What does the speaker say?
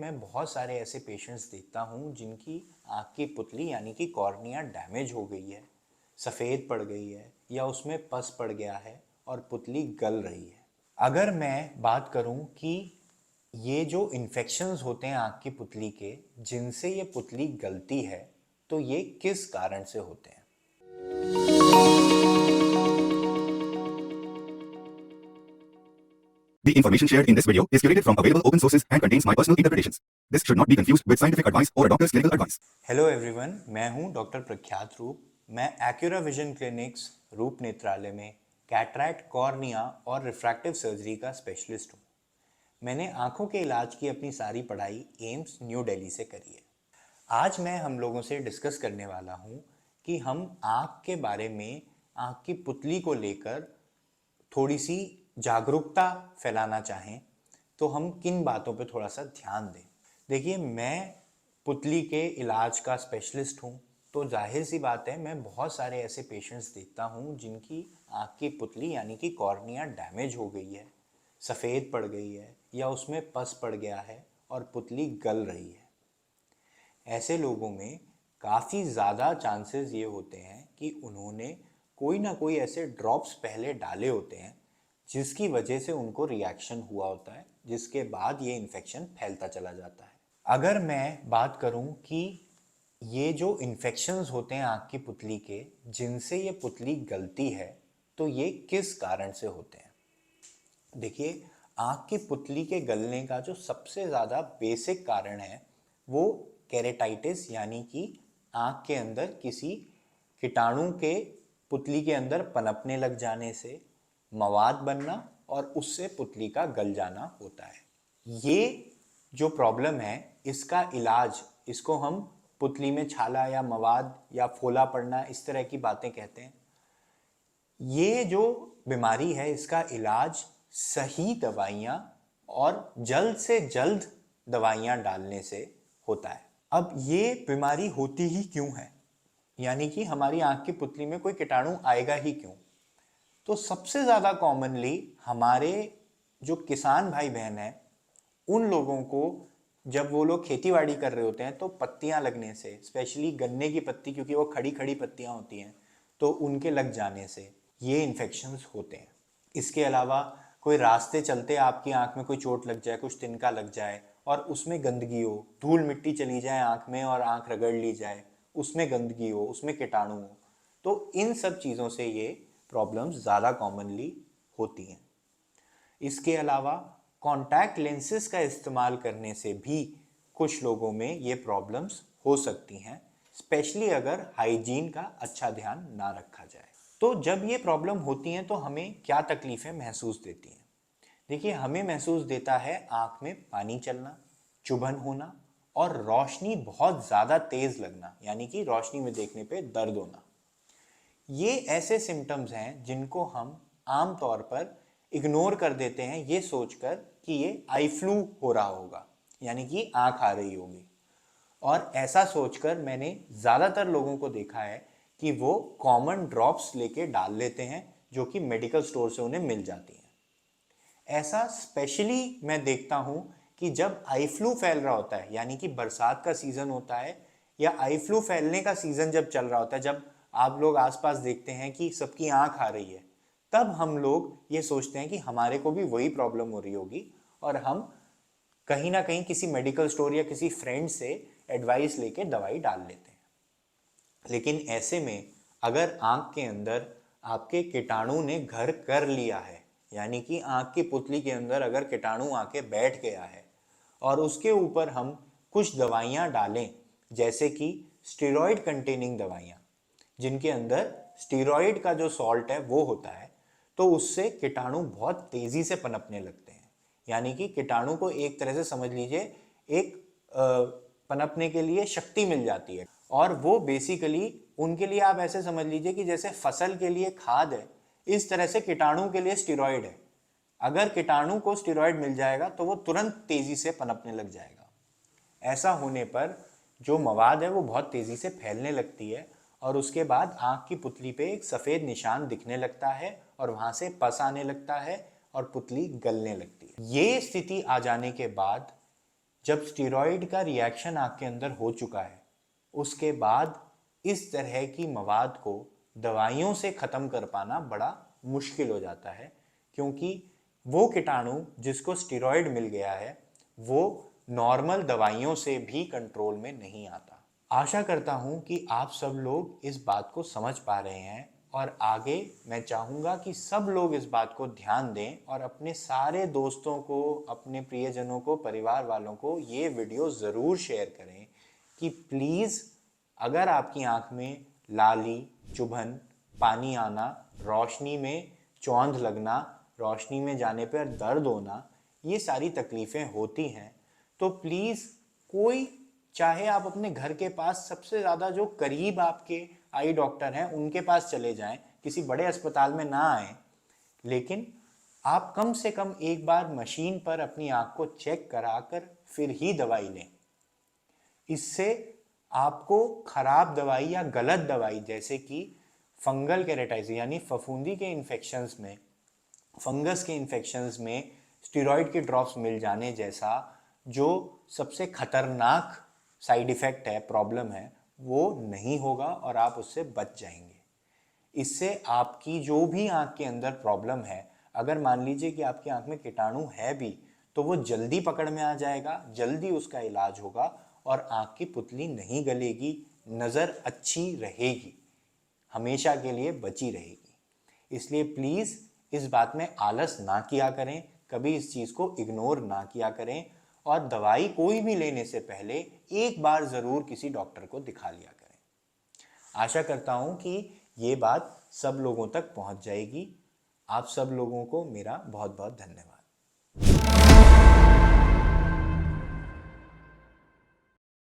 मैं बहुत सारे ऐसे पेशेंट्स देखता हूँ जिनकी आँख की पुतली यानी कि कॉर्निया डैमेज हो गई है, सफ़ेद पड़ गई है या उसमें पस पड़ गया है और पुतली गल रही है। अगर मैं बात करूँ कि ये जो इन्फेक्शंस होते हैं आँख की पुतली के जिनसे ये पुतली गलती है, तो ये किस कारण से होते हैं? The information shared in this video is curated from available open sources and contains my personal interpretations. This should not be confused with scientific advice or a doctor's clinical advice. Hello everyone, मैं हूं doctor प्रख्यात रूप। मैं Acura vision clinics रूप नेत्रालय में cataract, cornea और refractive surgery का specialist हूं। मैंने आंखों के इलाज की अपनी सारी पढ़ाई एम्स न्यू दिल्ली से करी है। आज मैं हम लोगों से डिस्कस करने वाला हूं कि हम आँख के बारे में, आँख की पुतली को लेकर थोड़ी सी जागरूकता फैलाना चाहें तो हम किन बातों पे थोड़ा सा ध्यान दें। देखिए, मैं पुतली के इलाज का स्पेशलिस्ट हूँ, तो जाहिर सी बात है मैं बहुत सारे ऐसे पेशेंट्स देखता हूँ जिनकी आँख की पुतली यानी कि कॉर्निया डैमेज हो गई है, सफ़ेद पड़ गई है या उसमें पस पड़ गया है और पुतली गल रही है। ऐसे लोगों में काफ़ी ज़्यादा चांसेस ये होते हैं कि उन्होंने कोई ना कोई ऐसे ड्रॉप्स पहले डाले होते हैं जिसकी वजह से उनको रिएक्शन हुआ होता है, जिसके बाद ये इन्फेक्शन फैलता चला जाता है। अगर मैं बात करूं कि ये जो इन्फेक्शंस होते हैं आँख की पुतली के जिनसे ये पुतली गलती है, तो ये किस कारण से होते हैं? देखिए, आँख की पुतली के गलने का जो सबसे ज़्यादा बेसिक कारण है वो केरेटाइटिस यानी कि आँख के अंदर किसी कीटाणु के पुतली के अंदर पनपने लग जाने से मवाद बनना और उससे पुतली का गल जाना होता है। ये जो प्रॉब्लम है, इसका इलाज, इसको हम पुतली में छाला या मवाद या फोला पड़ना इस तरह की बातें कहते हैं। ये जो बीमारी है इसका इलाज सही दवाइयाँ और जल्द से जल्द दवाइयाँ डालने से होता है। अब ये बीमारी होती ही क्यों है, यानी कि हमारी आँख की पुतली में कोई कीटाणु आएगा ही क्यों? तो सबसे ज़्यादा कॉमनली हमारे जो किसान भाई बहन हैं उन लोगों को, जब वो लोग खेती बाड़ी कर रहे होते हैं तो पत्तियां लगने से, स्पेशली गन्ने की पत्ती, क्योंकि वो खड़ी खड़ी पत्तियां होती हैं, तो उनके लग जाने से ये इन्फेक्शंस होते हैं। इसके अलावा कोई रास्ते चलते आपकी आंख में कोई चोट लग जाए, कुछ तिनका लग जाए और उसमें गंदगी हो, धूल मिट्टी चली जाए आंख में और आंख रगड़ ली जाए, उसमें गंदगी हो, उसमें कीटाणु हो, तो इन सब चीज़ों से ये प्रॉब्लम्स ज़्यादा कॉमनली होती हैं। इसके अलावा कॉन्टैक्ट लेंसेज का इस्तेमाल करने से भी कुछ लोगों में ये प्रॉब्लम्स हो सकती हैं, स्पेशली अगर हाइजीन का अच्छा ध्यान ना रखा जाए। तो जब ये प्रॉब्लम होती हैं तो हमें क्या तकलीफ़ें महसूस देती हैं? देखिए, हमें महसूस देता है आँख में पानी चलना, चुभन होना और रोशनी बहुत ज़्यादा तेज़ लगना, यानी कि रोशनी में देखने पे दर्द होना। ये ऐसे सिम्टम्स हैं जिनको हम आम तौर पर इग्नोर कर देते हैं ये सोचकर कि ये आई फ्लू हो रहा होगा, यानी कि आँख आ रही होगी। और ऐसा सोचकर मैंने ज़्यादातर लोगों को देखा है कि वो कॉमन ड्रॉप्स लेके डाल लेते हैं जो कि मेडिकल स्टोर से उन्हें मिल जाती हैं। ऐसा स्पेशली मैं देखता हूँ कि जब आई फ्लू फैल रहा होता है, यानी कि बरसात का सीज़न होता है या आई फ्लू फैलने का सीज़न जब चल रहा होता है, जब आप लोग आसपास देखते हैं कि सबकी आँख आ रही है, तब हम लोग ये सोचते हैं कि हमारे को भी वही प्रॉब्लम हो रही होगी और हम कहीं ना कहीं किसी मेडिकल स्टोर या किसी फ्रेंड से एडवाइस लेके दवाई डाल लेते हैं। लेकिन ऐसे में अगर आँख के अंदर आपके कीटाणु ने घर कर लिया है, यानी कि आँख की पुतली के अंदर अगर कीटाणु आके बैठ गया है और उसके ऊपर हम कुछ दवाइयाँ डालें, जैसे कि स्टेरॉयड कंटेनिंग दवाइयाँ जिनके अंदर स्टेरॉयड का जो सॉल्ट है वो होता है, तो उससे कीटाणु बहुत तेज़ी से पनपने लगते हैं। यानी कि कीटाणु को एक तरह से समझ लीजिए एक पनपने के लिए शक्ति मिल जाती है। और वो बेसिकली उनके लिए आप ऐसे समझ लीजिए कि जैसे फसल के लिए खाद है, इस तरह से कीटाणु के लिए स्टेरॉयड है। अगर कीटाणु को स्टेरॉयड मिल जाएगा तो वो तुरंत तेज़ी से पनपने लग जाएगा। ऐसा होने पर जो मवाद है वो बहुत तेज़ी से फैलने लगती है और उसके बाद आँख की पुतली पे एक सफ़ेद निशान दिखने लगता है और वहाँ से पस आने लगता है और पुतली गलने लगती है। ये स्थिति आ जाने के बाद जब स्टेरॉइड का रिएक्शन आँख के अंदर हो चुका है, उसके बाद इस तरह की मवाद को दवाइयों से ख़त्म कर पाना बड़ा मुश्किल हो जाता है, क्योंकि वो कीटाणु जिसको स्टेरॉइड मिल गया है वो नॉर्मल दवाइयों से भी कंट्रोल में नहीं आता। आशा करता हूँ कि आप सब लोग इस बात को समझ पा रहे हैं और आगे मैं चाहूँगा कि सब लोग इस बात को ध्यान दें और अपने सारे दोस्तों को, अपने प्रियजनों को, परिवार वालों को ये वीडियो ज़रूर शेयर करें कि प्लीज़ अगर आपकी आँख में लाली, चुभन, पानी आना, रोशनी में चौंध लगना, रोशनी में जाने पर दर्द होना, ये सारी तकलीफ़ें होती हैं, तो प्लीज़ कोई, चाहे आप अपने घर के पास सबसे ज़्यादा जो करीब आपके आई डॉक्टर हैं उनके पास चले जाएं, किसी बड़े अस्पताल में ना आएं, लेकिन आप कम से कम एक बार मशीन पर अपनी आँख को चेक कराकर फिर ही दवाई लें। इससे आपको खराब दवाई या गलत दवाई, जैसे कि फंगल केरेटाइटिस यानी फफूंदी के इन्फेक्शंस में, फंगस के इन्फेक्शंस में स्टेरॉइड के ड्रॉप्स मिल जाने जैसा जो सबसे खतरनाक साइड इफ़ेक्ट है, प्रॉब्लम है, वो नहीं होगा और आप उससे बच जाएंगे। इससे आपकी जो भी आँख के अंदर प्रॉब्लम है, अगर मान लीजिए कि आपकी आँख में कीटाणु है भी, तो वो जल्दी पकड़ में आ जाएगा, जल्दी उसका इलाज होगा और आँख की पुतली नहीं गलेगी, नज़र अच्छी रहेगी, हमेशा के लिए बची रहेगी। इसलिए प्लीज़ इस बात में आलस ना किया करें, कभी इस चीज़ को इग्नोर ना किया करें और दवाई कोई भी लेने से पहले एक बार ज़रूर किसी डॉक्टर को दिखा लिया करें। आशा करता हूँ कि ये बात सब लोगों तक पहुँच जाएगी। आप सब लोगों को मेरा बहुत बहुत धन्यवाद।